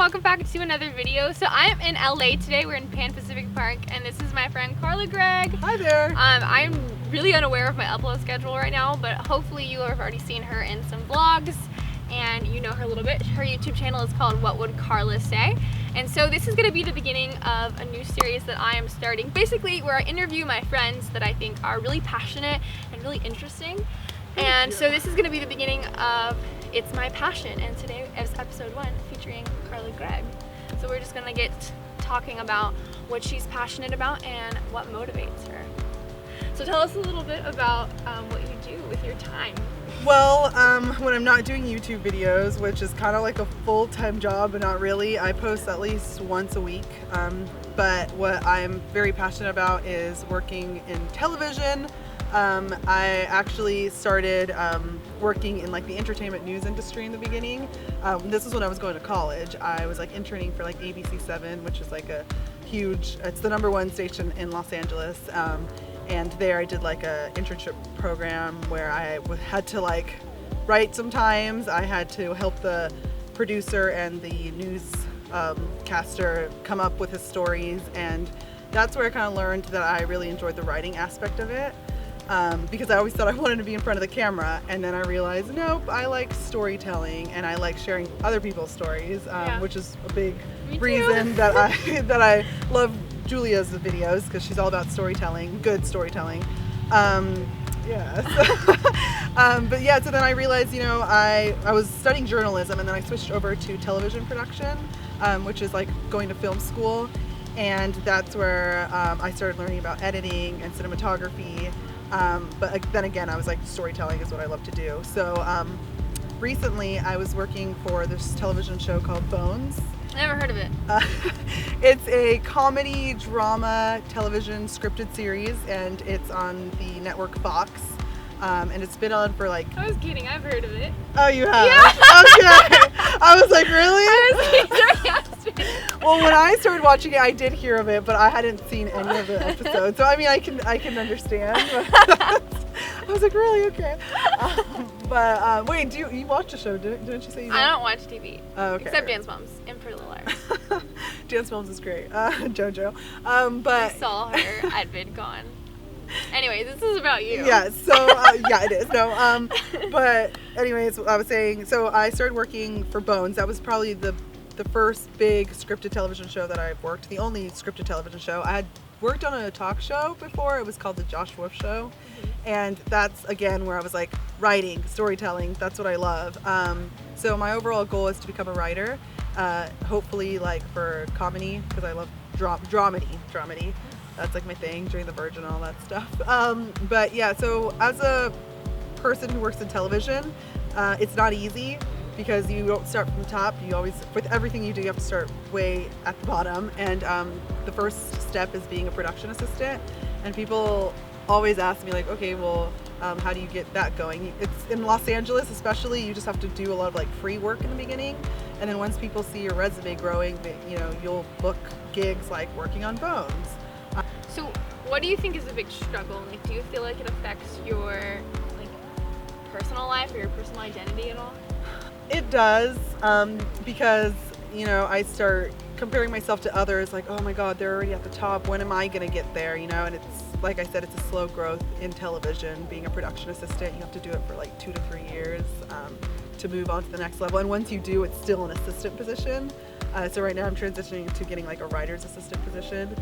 welcome back to another video. So I'm in LA today. We're in Pan Pacific Park, and this is my friend Carla Gregg. Hi there. I'm really unaware of my upload schedule right now, but hopefully you have already seen her in some vlogs and you know her a little bit. Her YouTube channel is called What Would Carla Say? And so this is going to be the beginning of a new series that I am starting, basically where I interview my friends that I think are really passionate and really interesting. And so this is going to be the beginning of It's My Passion, and today is episode 1 featuring Carla Gregg. So we're just going to get talking about what she's passionate about and what motivates her. So tell us a little bit about what you do with your time. Well, when I'm not doing YouTube videos, which is kind of like a full-time job, but not really, I post at least once a week. But what I'm very passionate about is working in television. I actually started working in like the entertainment news industry in the beginning. This was when I was going to college. I was like interning for like ABC7, which is like a huge, it's the #1 station in Los Angeles. And there I did like a internship program where I had to like write sometimes. I had to help the producer and the newscaster come up with his stories, and that's where I kind of learned that I really enjoyed the writing aspect of it. Because I always thought I wanted to be in front of the camera, and then I realized, nope, I like storytelling and I like sharing other people's stories, which is a big reason that I love Julia's videos, because she's all about storytelling, good storytelling. But yeah, so then I realized, you know, I was studying journalism, and then I switched over to television production, which is like going to film school, and that's where I started learning about editing and cinematography. But then again, I was like, storytelling is what I love to do. So recently I was working for this television show called Bones. Never heard of it. It's a comedy drama television scripted series, and it's on the network Fox. And it's been on for like... I was kidding, I've heard of it. Oh, you have? Yeah. Okay. I was like, really? I was being sarcastic. Well, when I started watching it, I did hear of it, but I hadn't seen any of the episodes. So I mean, I can understand. I was like, really? Okay. Wait, you watched the show? Didn't you say you did? I don't watch TV. Oh, okay. Except Dance Moms and Pretty Little Liars. Dance Moms is great. JoJo. But I saw her at VidCon. Anyway, this is about you. Yeah, so, yeah, it is. No, but anyways, I was saying, so I started working for Bones. That was probably the first big scripted television show that I've worked, the only scripted television show. I had worked on a talk show before. It was called The Josh Wolf Show. And that's, again, where I was like, writing, storytelling, that's what I love. So my overall goal is to become a writer, hopefully like for comedy, because I love dramedy. That's like my thing, during the Verge and all that stuff. But yeah, so as a person who works in television, it's not easy, because you don't start from the top. You always, with everything you do, you have to start way at the bottom. And the first step is being a production assistant. And people always ask me like, okay, well, how do you get that going? It's in Los Angeles especially, you just have to do a lot of like free work in the beginning. And then once people see your resume growing, you know, you'll book gigs like working on Bones. So what do you think is a big struggle? Like, do you feel like it affects your like personal life or your personal identity at all? It does, because, you know, I start comparing myself to others, like, oh my God, they're already at the top. When am I gonna get there? You know, and it's, like I said, it's a slow growth in television. Being a production assistant, you have to do it for like 2 to 3 years to move on to the next level. And once you do, it's still an assistant position. So right now I'm transitioning to getting like a writer's assistant position.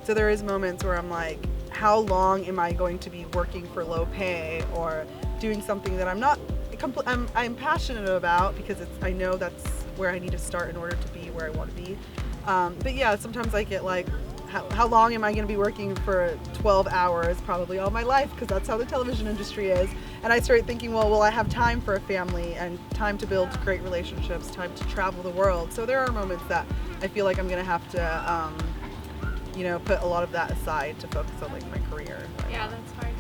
So there is moments where I'm like, how long am I going to be working for low pay or doing something that I'm not, I'm passionate about, because I know that's where I need to start in order to be where I want to be. But yeah, sometimes I get like, how long am I going to be working for 12 hours? Probably all my life, because that's how the television industry is. And I started thinking, well, will I have time for a family and time to build great relationships, time to travel the world? So there are moments that I feel like I'm going to have to, you know, put a lot of that aside to focus on like my career. Yeah, that's hard.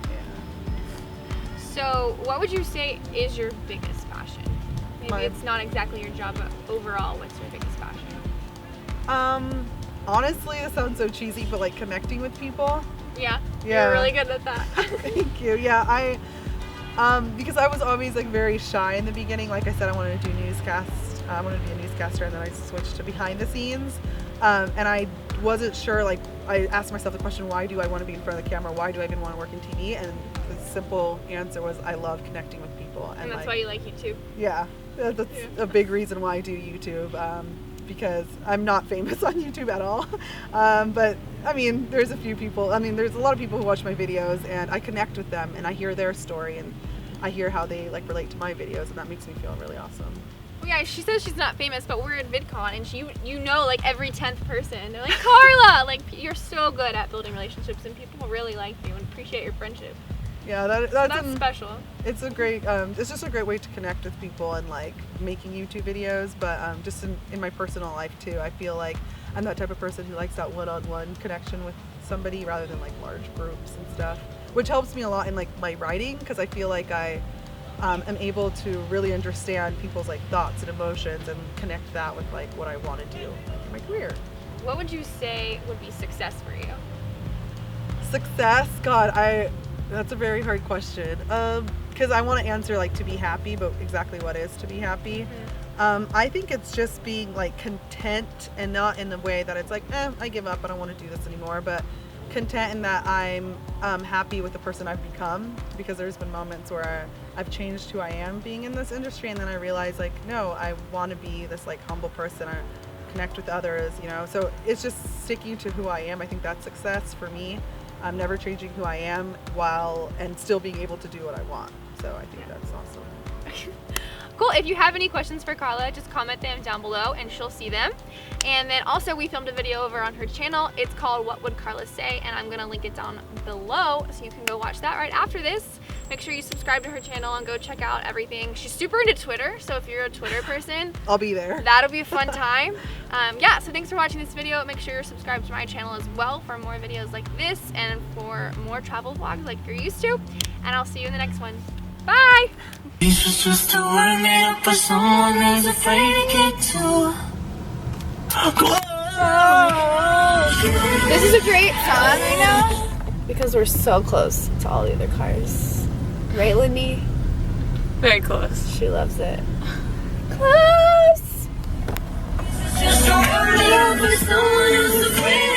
Yeah. So what would you say is your biggest passion? Maybe it's not exactly your job, but overall, what's your biggest passion? Honestly, this sounds so cheesy, but like connecting with people. Yeah. You're really good at that. Thank you. Yeah, Because I was always like very shy in the beginning. Like I said, I wanted to do newscasts. I wanted to be a newscaster, and then I switched to behind the scenes. And I wasn't sure, like, I asked myself the question, why do I want to be in front of the camera? Why do I even want to work in TV? And the simple answer was, I love connecting with people. And that's why you like YouTube. Yeah, that's a big reason why I do YouTube. Because I'm not famous on YouTube at all. But I mean, there's a few people, there's a lot of people who watch my videos, and I connect with them, and I hear their story, and I hear how they like relate to my videos, and that makes me feel really awesome. Well, yeah, she says she's not famous, but we're at VidCon, and you know like every 10th person. They're like, Carla! Like, you're so good at building relationships, and people really like you and appreciate your friendship. Yeah, that's special. It's a great, it's just a great way to connect with people and like making YouTube videos, but just in my personal life too. I feel like I'm that type of person who likes that one-on-one connection with somebody rather than like large groups and stuff, which helps me a lot in like my writing, because I feel like I am able to really understand people's like thoughts and emotions and connect that with like what I want to do like in my career. What would you say would be success for you? Success? God, that's a very hard question. Because I want to answer like to be happy, but exactly what is to be happy? I think it's just being like content, and not in the way that it's like, I give up, I don't want to do this anymore, but content in that I'm happy with the person I've become, because there's been moments where I've changed who I am being in this industry, and then I realize like, no, I want to be this like humble person, or connect with others, you know? So it's just sticking to who I am. I think that's success for me. I'm never changing who I am and still being able to do what I want. So I think that's awesome. Cool. If you have any questions for Carla, just comment them down below and she'll see them. And then also we filmed a video over on her channel. It's called What Would Carla Say? And I'm going to link it down below so you can go watch that right after this. Make sure you subscribe to her channel and go check out everything. She's super into Twitter, so if you're a Twitter person, I'll be there. That'll be a fun time. Yeah, so thanks for watching this video. Make sure you're subscribed to my channel as well for more videos like this and for more travel vlogs like you're used to. And I'll see you in the next one. Bye! This was just a word made up by someone who's afraid to get too. This is a great song right now because we're so close to all the other cars. Right, Lindy? Very close. She loves it. Close! Just a word made up by someone who's afraid